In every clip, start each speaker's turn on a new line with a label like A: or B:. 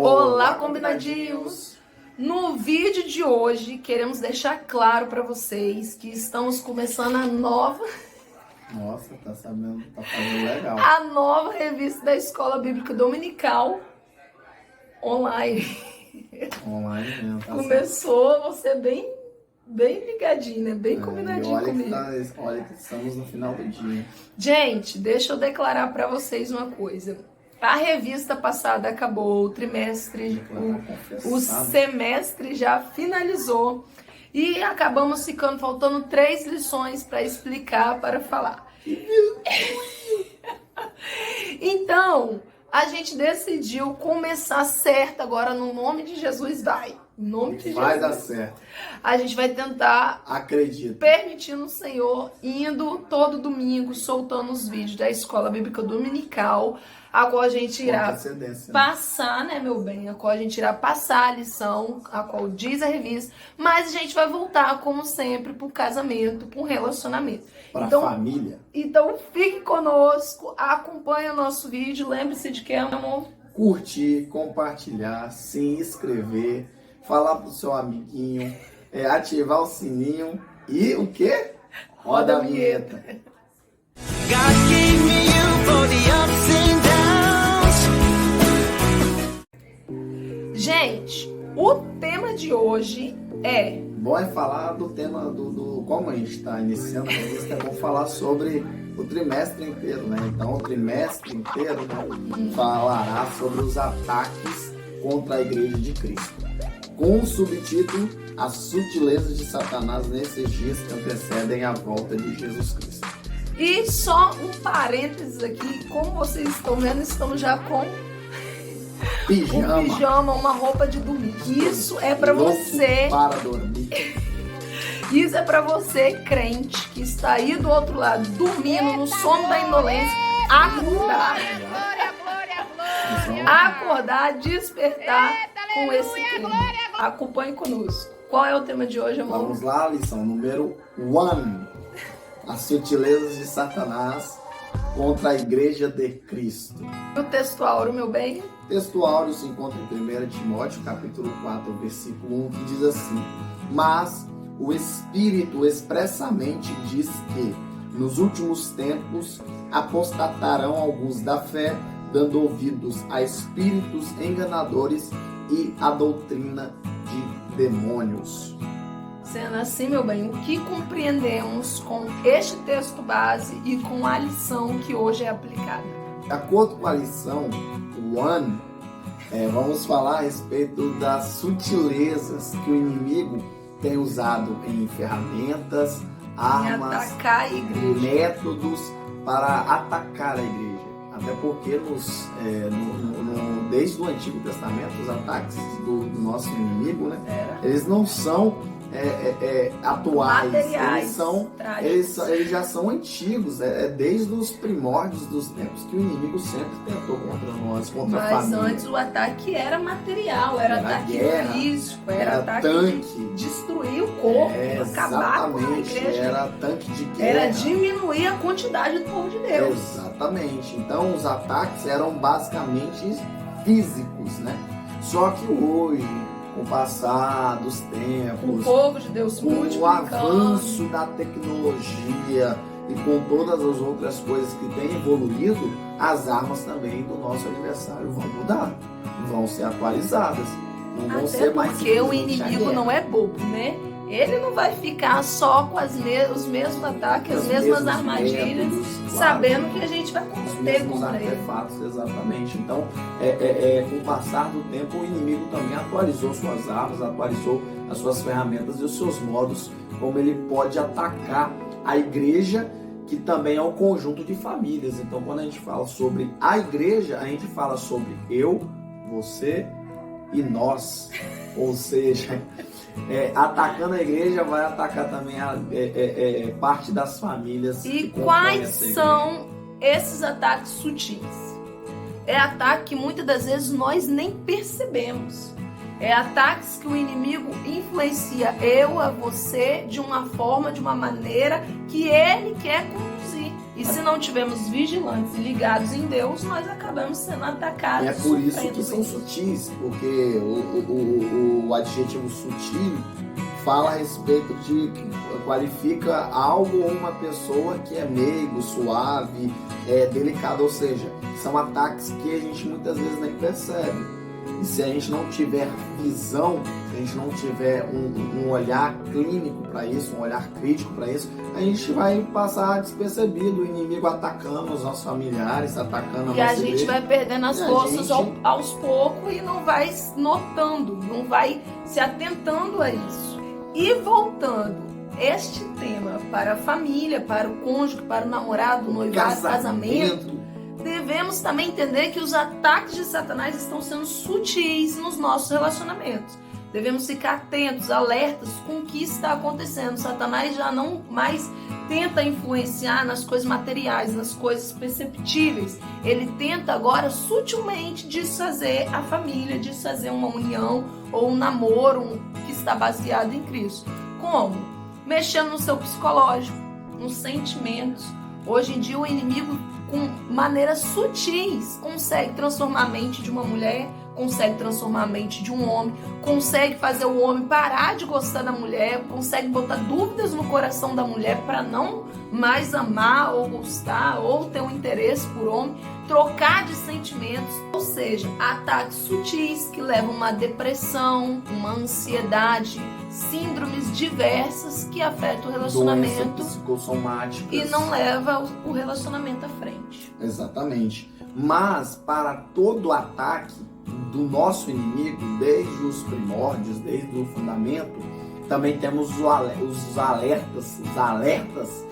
A: Olá, combinadinhos! No vídeo de hoje, queremos deixar claro para vocês que estamos começando a nova...
B: Nossa, tá sabendo, tá fazendo legal.
A: A nova revista da Escola Bíblica Dominical online.
B: Online mesmo, tá
A: Começou você bem ligadinho, né? Bem combinadinho
B: olha
A: comigo.
B: Olha que estamos no final do dia.
A: Gente, deixa eu declarar para vocês uma coisa. A revista passada acabou, o trimestre, o semestre já finalizou e acabamos faltando 3 lições para explicar, para falar. Então, a gente decidiu começar certo agora, no nome de Jesus, vai. Em nome de Jesus.
B: Vai dar certo.
A: A gente vai tentar,
B: acredito,
A: permitindo o Senhor, indo todo domingo, soltando os vídeos da Escola Bíblica Dominical, a qual a gente irá passar, né, meu bem? A qual a gente irá passar a lição, a qual diz a revista, mas a gente vai voltar, como sempre, pro casamento, pro relacionamento.
B: Pra família.
A: Então fique conosco, acompanhe o nosso vídeo, lembre-se de que, amor?
B: Curtir, compartilhar, se inscrever, falar pro seu amiguinho, ativar o sininho e o quê? Roda a vinheta. God gave me you for the ups
A: and downs. Gente, o tema de hoje é...
B: Bom é falar do tema como a gente está iniciando a revista, é bom falar sobre o trimestre inteiro, né? Então, o trimestre inteiro, né, falará sobre os ataques contra a Igreja de Cristo, com o subtítulo As Sutilezas de Satanás nesses dias que antecedem a volta de Jesus Cristo.
A: E só um parênteses aqui, como vocês estão vendo, estamos já com
B: pijama.
A: Um pijama, uma roupa de dormir. Isso é para você.
B: Para dormir.
A: Isso é para você, crente, que está aí do outro lado, dormindo no sono da indolência, acordar, despertar com esse tema. Acompanhe conosco. Qual é o tema de hoje, amor?
B: Vamos lá, lição número 1. As sutilezas de Satanás contra a Igreja de Cristo.
A: E o texto áureo, meu bem?
B: O texto áureo se encontra em 1 Timóteo, capítulo 4, versículo 1, que diz assim: Mas o Espírito expressamente diz que, nos últimos tempos, apostatarão alguns da fé, dando ouvidos a espíritos enganadores e a doutrina de demônios.
A: Sendo assim, meu bem, o que compreendemos com este texto base e com a lição que hoje é aplicada?
B: De acordo com a lição 1, vamos falar a respeito das sutilezas que o inimigo tem usado em ferramentas, armas,
A: atacar a igreja,
B: métodos para atacar a igreja. Até porque desde o Antigo Testamento, os ataques do nosso inimigo, né, eles não são atuais, eles já são antigos, desde os primórdios dos tempos que o inimigo sempre tentou contra nós, contra a família.
A: Mas antes o ataque era material, era ataque
B: guerra,
A: físico,
B: era
A: ataque
B: tanque,
A: de destruir o corpo, acabar com a igreja.
B: Era tanque de guerra.
A: Era diminuir a quantidade do povo de Deus.
B: Exatamente. Então os ataques eram basicamente físicos, né? Só que hoje, com o passar dos tempos,
A: com o povo de Deus,
B: com o avanço da tecnologia e com todas as outras coisas que têm evoluído, as armas também do nosso adversário vão mudar, vão ser atualizadas, não vão ser mais.
A: Porque o inimigo não é bobo, né? Ele não vai ficar só com os mesmos ataques, as mesmas armadilhas, métodos, sabendo que a gente vai combater contra ele.
B: Artefatos, exatamente. Então, com o passar do tempo, o inimigo também atualizou suas armas, atualizou as suas ferramentas e os seus modos, como ele pode atacar a igreja, que também é um conjunto de famílias. Então, quando a gente fala sobre a igreja, a gente fala sobre eu, você e nós. Ou seja, atacando a igreja, vai atacar também parte das famílias.
A: E quais são esses ataques sutis? É ataque que muitas das vezes nós nem percebemos. É ataques que o inimigo influencia eu a você de uma forma, de uma maneira que ele quer conduzir. E se não tivermos vigilantes e ligados em Deus, nós acabamos sendo atacados.
B: É por isso que são sutis, porque o adjetivo sutil fala a respeito de, qualifica algo ou uma pessoa que é meigo, suave, delicado, ou seja, são ataques que a gente muitas vezes nem percebe. E se a gente não tiver visão, se a gente não tiver um olhar clínico para isso, um olhar crítico para isso, a gente vai passar despercebido, o inimigo atacando os nossos familiares, atacando a nossa igreja.
A: E a gente vai perdendo as forças aos poucos e não vai notando, não vai se atentando a isso. E voltando este tema para a família, para o cônjuge, para o namorado, o noivado, casamento, devemos também entender que os ataques de Satanás estão sendo sutis nos nossos relacionamentos. Devemos ficar atentos, alertas com o que está acontecendo. Satanás já não mais tenta influenciar nas coisas materiais, nas coisas perceptíveis. Ele tenta agora sutilmente desfazer a família, desfazer uma união ou um namoro que está baseado em Cristo. Como? Mexendo no seu psicológico, nos sentimentos. Hoje em dia o inimigo, com maneiras sutis, consegue transformar a mente de uma mulher, consegue transformar a mente de um homem, consegue fazer o homem parar de gostar da mulher, consegue botar dúvidas no coração da mulher para não mais amar ou gostar ou ter um interesse por homem, trocar de sentimentos, ou seja, ataques sutis que levam a uma depressão, uma ansiedade, síndromes diversas que afetam o relacionamento,
B: doenças psicossomáticas,
A: e não leva o relacionamento à frente.
B: Exatamente. Mas para todo ataque do nosso inimigo, desde os primórdios, desde o fundamento, também temos os alertas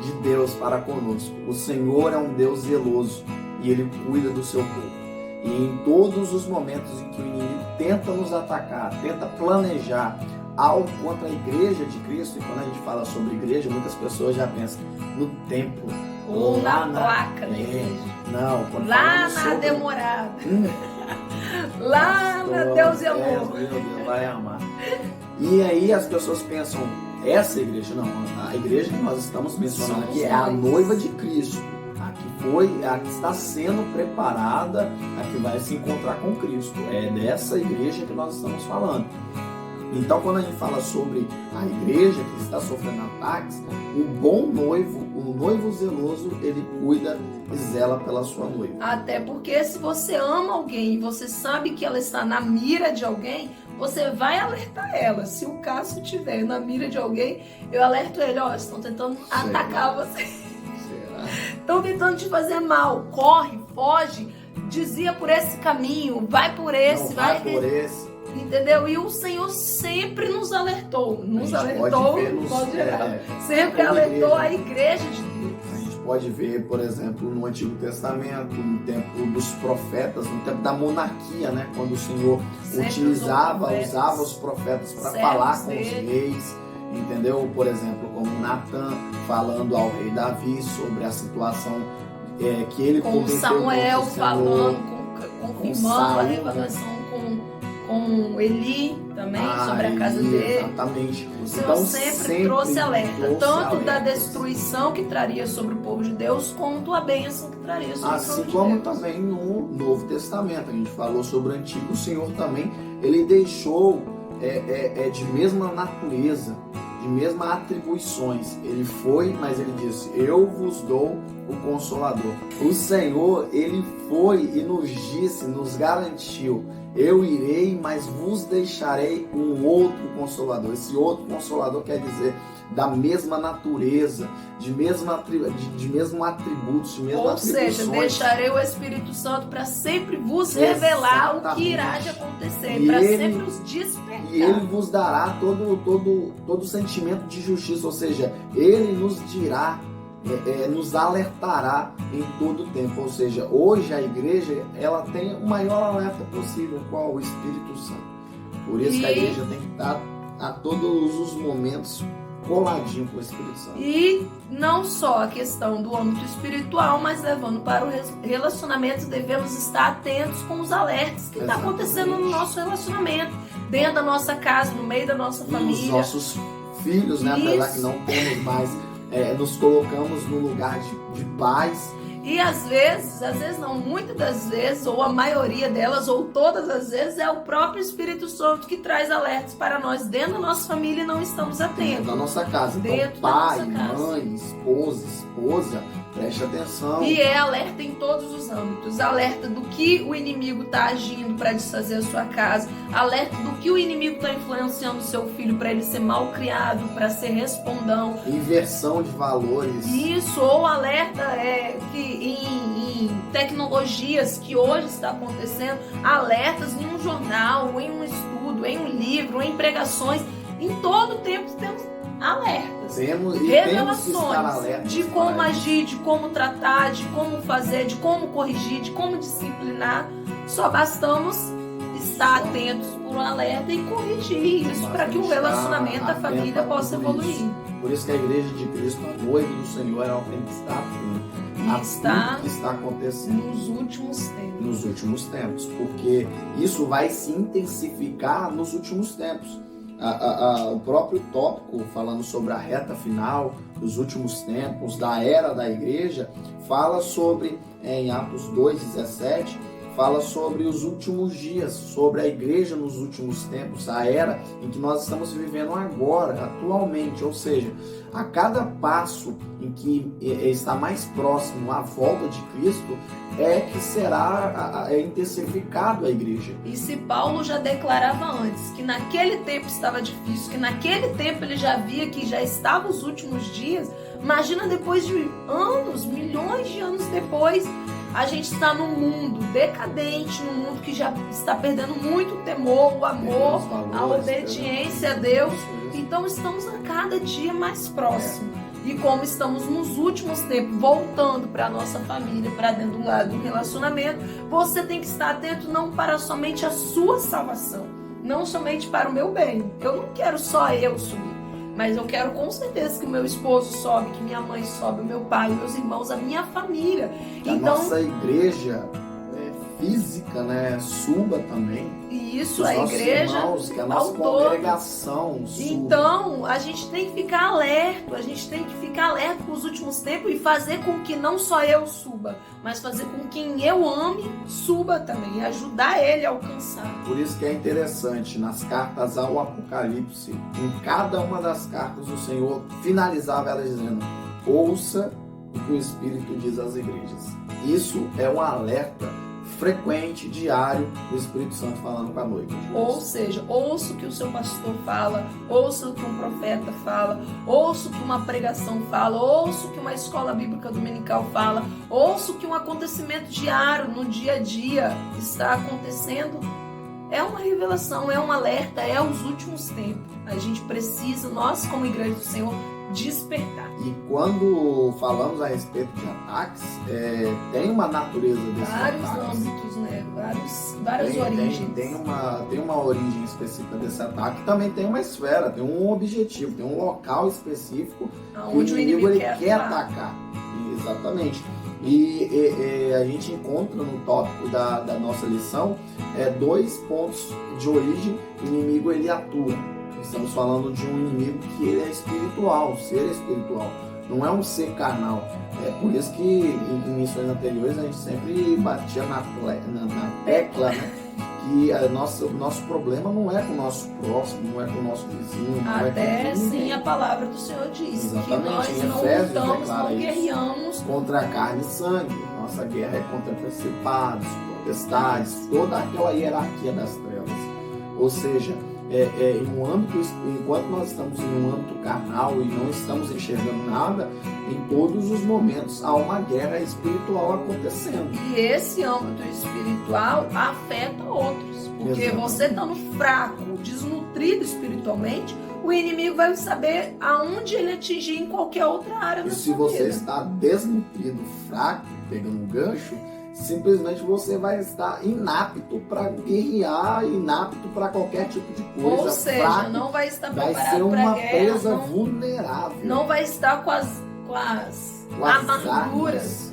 B: de Deus para conosco. O Senhor é um Deus zeloso e Ele cuida do seu povo. E em todos os momentos em que o inimigo tenta nos atacar, tenta planejar algo contra a igreja de Cristo, e quando a gente fala sobre igreja, muitas pessoas já pensam no templo.
A: Ou na placa da igreja.
B: Não, quando
A: lá na demorada. Lá na Deus e amor.
B: Meu Deus, vai amar. E aí as pessoas pensam, essa igreja, não, a igreja que nós estamos mencionando aqui é a noiva de Cristo. A que está sendo preparada, a que vai se encontrar com Cristo. É dessa igreja que nós estamos falando. Então, quando a gente fala sobre a igreja que está sofrendo ataques, o bom noivo, o noivo zeloso, ele cuida e zela pela sua noiva.
A: Até porque se você ama alguém e você sabe que ela está na mira de alguém, você vai alertar ela. Se o caso estiver na mira de alguém, eu alerto ele, ó, estão tentando atacar você. Estão tentando te fazer mal. Corre, foge, desvia por esse caminho, vai por esse,
B: vai por esse.
A: Entendeu? E o Senhor sempre nos alertou. Sempre alertou a igreja de Deus.
B: A gente pode ver, por exemplo, no Antigo Testamento, no tempo dos profetas, no tempo da monarquia, né? Quando o Senhor usava os profetas para falar com os reis. Entendeu? Por exemplo, como Natan falando ao rei Davi sobre a situação que ele
A: com Samuel falando, confirmando a revelação com Eli também, sobre a casa dele.
B: Exatamente.
A: O Senhor sempre trouxe alerta, tanto da destruição que traria sobre o povo de Deus, quanto a bênção que traria sobre o povo de Deus.
B: Assim como também no Novo Testamento, a gente falou sobre o Antigo, o Senhor também, ele deixou de mesma natureza, de mesmas atribuições. Ele foi, mas ele disse, eu vos dou o Consolador. O Senhor, ele foi e nos disse, nos garantiu, eu irei, mas vos deixarei um outro Consolador. Esse outro Consolador quer dizer da mesma natureza, de mesmo atributos, de mesmo atribuições.
A: Ou seja, deixarei o Espírito Santo para sempre vos revelar o que irá de acontecer, para sempre os despertar.
B: E ele vos dará todo sentimento de justiça, ou seja, ele nos dirá, nos alertará em todo o tempo. Ou seja, hoje a igreja ela tem o maior alerta possível, qual? O Espírito Santo. Por isso que a igreja tem que estar a todos os momentos coladinho com o Espírito Santo.
A: E não só a questão do âmbito espiritual, mas levando para o relacionamento, devemos estar atentos com os alertas que está acontecendo no nosso relacionamento, dentro da nossa casa, no meio da nossa família.
B: Os nossos filhos, né? Apesar que não temos mais nos colocamos no lugar de paz.
A: E às vezes não, muitas das vezes, ou a maioria delas, ou todas as vezes, é o próprio Espírito Santo que traz alertas para nós dentro da nossa família e não estamos atentos.
B: Dentro da nossa casa. Então, pai, mãe, esposa, preste atenção.
A: E é alerta em todos os âmbitos. Alerta do que o inimigo está agindo para desfazer a sua casa. Alerta do que o inimigo está influenciando o seu filho para ele ser mal criado, para ser respondão.
B: Inversão de valores.
A: Isso, ou alerta que em tecnologias que hoje está acontecendo, alertas em um jornal, em um estudo, em um livro, em pregações. Em todo tempo temos alertas, revelações de como agir, de como tratar, de como fazer, de como corrigir, de como disciplinar. Só bastamos estar atentos por um alerta e corrigir isso para que o relacionamento da família possa evoluir.
B: Por isso que a Igreja de Cristo, a noiva do Senhor, ela tem que estar atenta a tudo que está acontecendo
A: nos últimos tempos,
B: porque isso vai se intensificar nos últimos tempos. O próprio tópico, falando sobre a reta final dos últimos tempos, da era da igreja, fala sobre, em Atos 2:17, fala sobre os últimos dias, sobre a igreja nos últimos tempos, a era em que nós estamos vivendo agora, atualmente. Ou seja, a cada passo em que está mais próximo à volta de Cristo, é que será intensificado a igreja.
A: E se Paulo já declarava antes que naquele tempo estava difícil, que naquele tempo ele já via que já estavam os últimos dias, imagina depois de anos, milhões de anos depois, a gente está num mundo decadente, num mundo que já está perdendo muito o temor, o amor, a obediência a Deus. Então estamos a cada dia mais próximos. E como estamos nos últimos tempos, voltando para a nossa família, para dentro do lado do relacionamento, você tem que estar atento não para somente a sua salvação, não somente para o meu bem. Eu não quero só eu subir, mas eu quero com certeza que meu esposo sobe, que minha mãe sobe, o meu pai, meus irmãos, a minha família.
B: Que então, a nossa igreja física, né, suba também.
A: Isso, a igreja,
B: irmãos, que a nossa congregação suba.
A: Então, a gente tem que ficar alerta, com os últimos tempos e fazer com que não só eu suba, mas fazer com que quem eu ame suba também, e ajudar ele a alcançar.
B: Por isso que é interessante, nas cartas ao Apocalipse, em cada uma das cartas o Senhor finalizava ela dizendo: ouça o que o Espírito diz às igrejas. Isso é um alerta frequente, diário, do Espírito Santo falando com a noiva.
A: Ou seja, ouça o que o seu pastor fala, ouça o que um profeta fala, ouça o que uma pregação fala, ouça o que uma escola bíblica dominical fala, ouça o que um acontecimento diário, no dia a dia, está acontecendo. É uma revelação, é um alerta, é os últimos tempos. A gente precisa, nós como igreja do Senhor, despertar.
B: E quando falamos a respeito de ataques, tem uma natureza desses
A: vários
B: ataques.
A: Âmbitos, né? Várias origens.
B: Tem uma origem específica desse ataque, também tem uma esfera, tem um objetivo, tem um local específico
A: onde
B: que o inimigo ele quer atacar. Exatamente. E a gente encontra no tópico da nossa lição 2 pontos de origem que o inimigo ele atua. Estamos falando de um inimigo que ele é espiritual, ser espiritual, não é um ser carnal. É por isso que em missões anteriores a gente sempre batia na tecla, né? Que nosso problema não é com o nosso próximo, não é com o nosso vizinho.
A: Até sim a palavra do Senhor diz. Exatamente. Que nós não lutamos, não guerreamos
B: contra a carne e sangue. Nossa guerra é contra principados, potestades, toda aquela hierarquia das trevas. Ou seja, em um âmbito, enquanto nós estamos em um âmbito carnal e não estamos enxergando nada, em todos os momentos há uma guerra espiritual acontecendo.
A: E esse âmbito espiritual afeta outros, porque exatamente. Você estando fraco, desnutrido espiritualmente, o inimigo vai saber aonde ele atingir em qualquer outra área da sua vida.
B: E se você está desnutrido, fraco, pegando um gancho, simplesmente você vai estar inapto para guerrear, inapto para qualquer tipo de coisa.
A: Ou seja, fraco, não vai estar preparado para guerra.
B: Vai ser uma presa vulnerável.
A: Não vai estar com as armaduras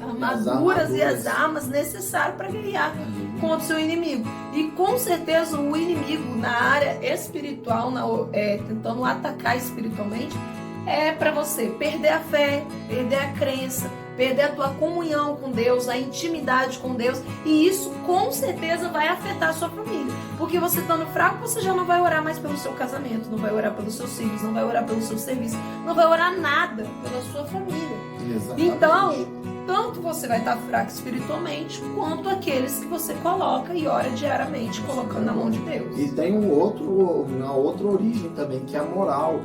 A: e as armas necessárias para guerrear contra o seu inimigo. E com certeza o inimigo na área espiritual, tentando atacar espiritualmente, é para você perder a fé, perder a crença, perder a tua comunhão com Deus, a intimidade com Deus, e isso com certeza vai afetar a sua família, porque você estando fraco, você já não vai orar mais pelo seu casamento, não vai orar pelos seus filhos, não vai orar pelo seu serviço, não vai orar nada pela sua família.
B: Exatamente.
A: Então, tanto você vai estar fraco espiritualmente, quanto aqueles que você coloca e ora diariamente, colocando na mão de Deus.
B: E tem uma outra origem também, que é a moral.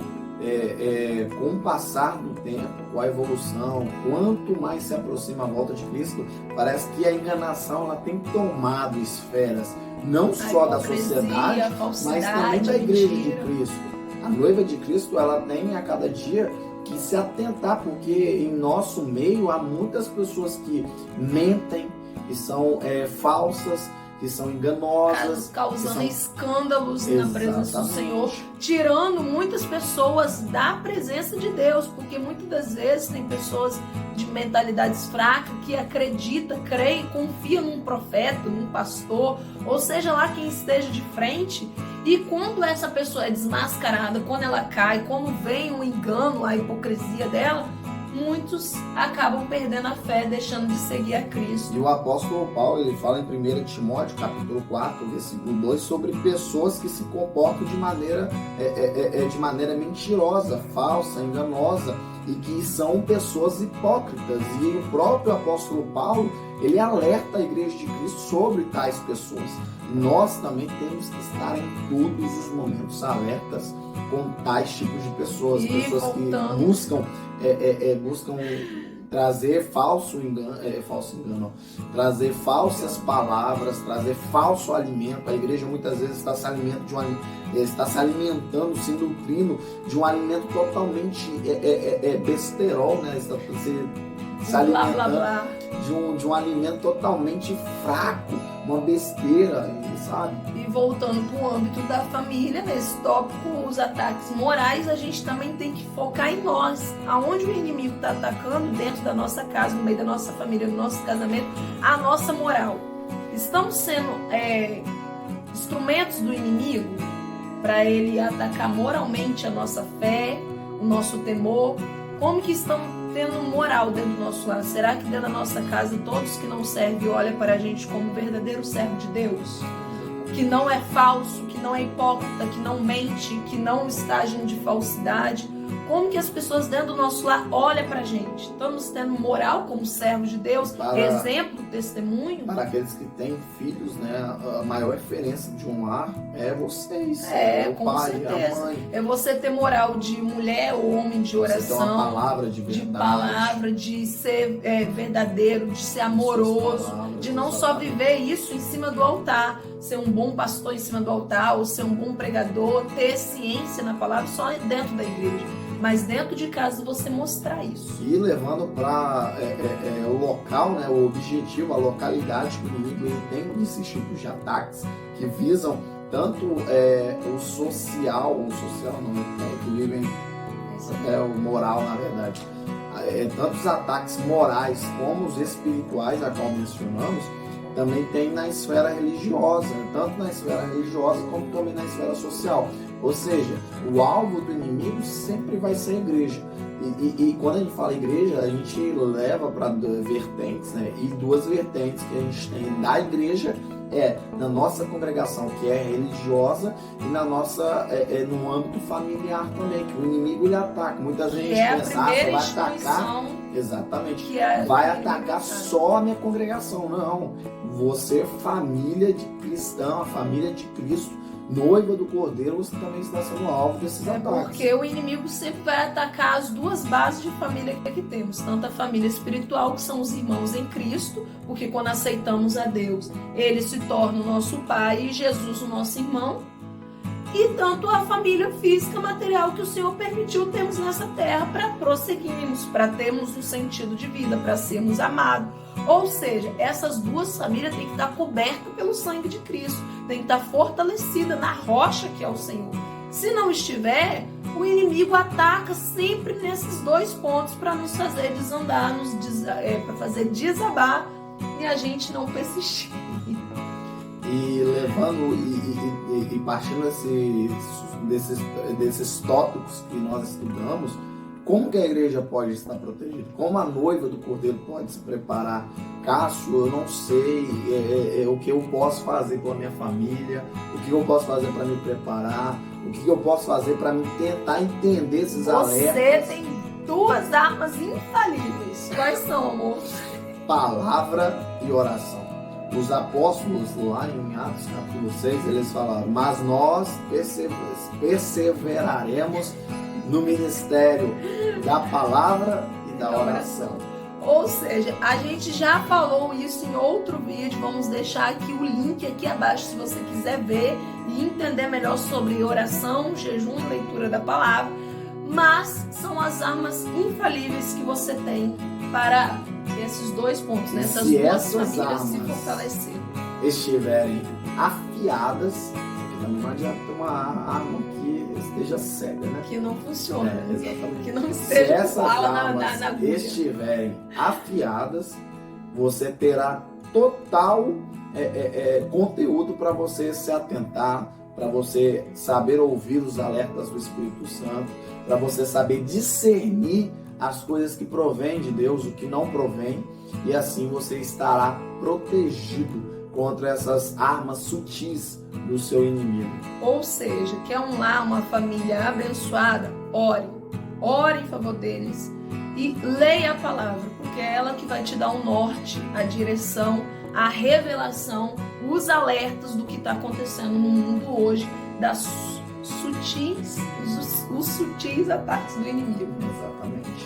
B: Com o passar do tempo, com a evolução, quanto mais se aproxima a volta de Cristo, parece que a enganação ela tem tomado esferas, não só da sociedade, mas também da igreja de Cristo. A noiva de Cristo, ela tem a cada dia que se atentar, porque em nosso meio há muitas pessoas que mentem, que são falsas, que são enganosas,
A: causando escândalos na presença do Senhor, tirando muitas pessoas da presença de Deus, porque muitas das vezes tem pessoas de mentalidades fracas que acreditam, creem, confiam num profeta, num pastor, ou seja lá quem esteja de frente, e quando essa pessoa é desmascarada, quando ela cai, quando vem o engano, a hipocrisia dela, muitos acabam perdendo a fé, deixando de seguir a Cristo.
B: E o apóstolo Paulo, ele fala em 1 Timóteo, capítulo 4, versículo 2, sobre pessoas que se comportam de maneira mentirosa, falsa, enganosa, e que são pessoas hipócritas. E o próprio apóstolo Paulo, ele alerta a igreja de Cristo sobre tais pessoas. Nós também temos que estar em todos os momentos alertas com tais tipos de pessoas, pessoas que buscam trazer falso engano, trazer falsas palavras, trazer falso alimento. A igreja muitas vezes está se alimentando, se nutrindo de um alimento totalmente besterol, né? Está se alimentando de um alimento totalmente fraco, uma besteira, sabe?
A: E voltando para o âmbito da família, nesse tópico, os ataques morais, a gente também tem que focar em nós. Aonde o inimigo está atacando, dentro da nossa casa, no meio da nossa família, no nosso casamento, a nossa moral. Estamos sendo instrumentos do inimigo para ele atacar moralmente a nossa fé, o nosso temor. Como que estamos tendo moral dentro do nosso lar? Será que dentro da nossa casa todos que não servem olham para a gente como verdadeiro servo de Deus? Que não é falso, que não é hipócrita, que não mente, que não está agindo de falsidade? Como que as pessoas dentro do nosso lar olham para a gente? Estamos tendo moral como servos de Deus? Exemplo, testemunho?
B: Para aqueles que têm filhos, né? A maior referência de um lar é vocês. O
A: com
B: pai,
A: certeza.
B: a mãe.
A: É você ter moral de mulher ou homem de oração.
B: Você ter uma palavra de verdade.
A: De ser verdadeiro, de ser amoroso, de não só viver isso em cima do altar, ser um bom pastor em cima do altar, ou ser um bom pregador, ter ciência na palavra só dentro da igreja. Mas dentro de casa você mostrar isso.
B: E levando para o local, né, o objetivo, a localidade que o inimigo ele tem desses tipos de ataques que visam tanto o social não, que vivem o moral, na verdade. Tanto os ataques morais como os espirituais, a qual mencionamos, também tem na esfera religiosa, tanto na esfera religiosa como também na esfera social. Ou seja, o alvo do inimigo sempre vai ser a igreja. E quando a gente fala igreja, a gente leva para vertentes, né? E duas vertentes que a gente tem da igreja na nossa congregação, que é religiosa, e na nossa no âmbito familiar também, que o inimigo ele ataca. Muita gente pensa, vai atacar. Exatamente. Vai atacar só a minha congregação. Não. Você, família de cristão, a família de Cristo, noiva do Cordeiro, você também está sendo alvo desses ataques.
A: Porque o inimigo sempre vai atacar as duas bases de família que temos. Tanto a família espiritual, que são os irmãos em Cristo, porque quando aceitamos a Deus, Ele se torna o nosso Pai e Jesus o nosso irmão. E tanto a família física, material, que o Senhor permitiu termos nessa terra para prosseguirmos, para termos um sentido de vida, para sermos amados. Ou seja, essas duas famílias têm que estar cobertas pelo sangue de Cristo, tem que estar fortalecida na rocha que é o Senhor. Se não estiver, o inimigo ataca sempre nesses dois pontos para nos fazer desandar, para fazer desabar e a gente não persistir.
B: E levando e partindo desses tópicos que nós estudamos, como que a igreja pode estar protegida? Como a noiva do Cordeiro pode se preparar? Cássio, eu não sei o que eu posso fazer com a minha família, o que eu posso fazer para me preparar, o que eu posso fazer para tentar entender esses alertas.
A: Você tem 2 armas infalíveis. Quais são, amor?
B: Palavra e oração. Os apóstolos lá em Atos capítulo 6, eles falaram, mas nós perseveraremos no ministério da palavra e da oração.
A: Ou seja, a gente já falou isso em outro vídeo, vamos deixar aqui o link aqui abaixo se você quiser ver e entender melhor sobre oração, jejum e leitura da palavra, mas são as armas infalíveis que você tem para esses 2 pontos, né? Essas 2 famílias se fortalecer.
B: Estiverem afiadas, não adianta ter uma arma que esteja cega, né?
A: Que não funciona,
B: exatamente.
A: Que não esteja.
B: Se essas armas estiverem afiadas, você terá total conteúdo para você se atentar, para você saber ouvir os alertas do Espírito Santo, para você saber discernir as coisas que provêm de Deus, o que não provém, e assim você estará protegido contra essas armas sutis do seu inimigo.
A: Ou seja, quer um lar, uma família abençoada? Ore em favor deles e leia a palavra, porque é ela que vai te dar o norte, a direção, a revelação, os alertas do que está acontecendo no mundo hoje, das os sutis ataques do inimigo.
B: Exatamente.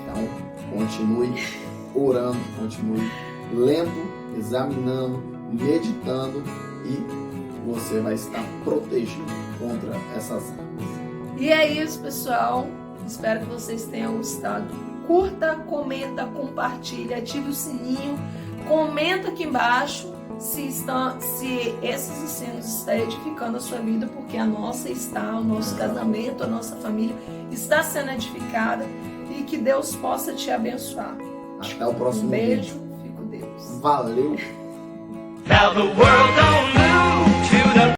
B: Então, continue orando, continue lendo, examinando, meditando e você vai estar protegido contra essas armas.
A: E é isso, pessoal. Espero que vocês tenham gostado. Curta, comenta, compartilha, ative o sininho, comenta aqui embaixo se esses ensinos estão edificando a sua vida, porque a nossa está, o nosso casamento, a nossa família está sendo edificada, e que Deus possa te abençoar.
B: Até o próximo
A: beijo,
B: vídeo.
A: fico com Deus.
B: Valeu!
C: Now the world don't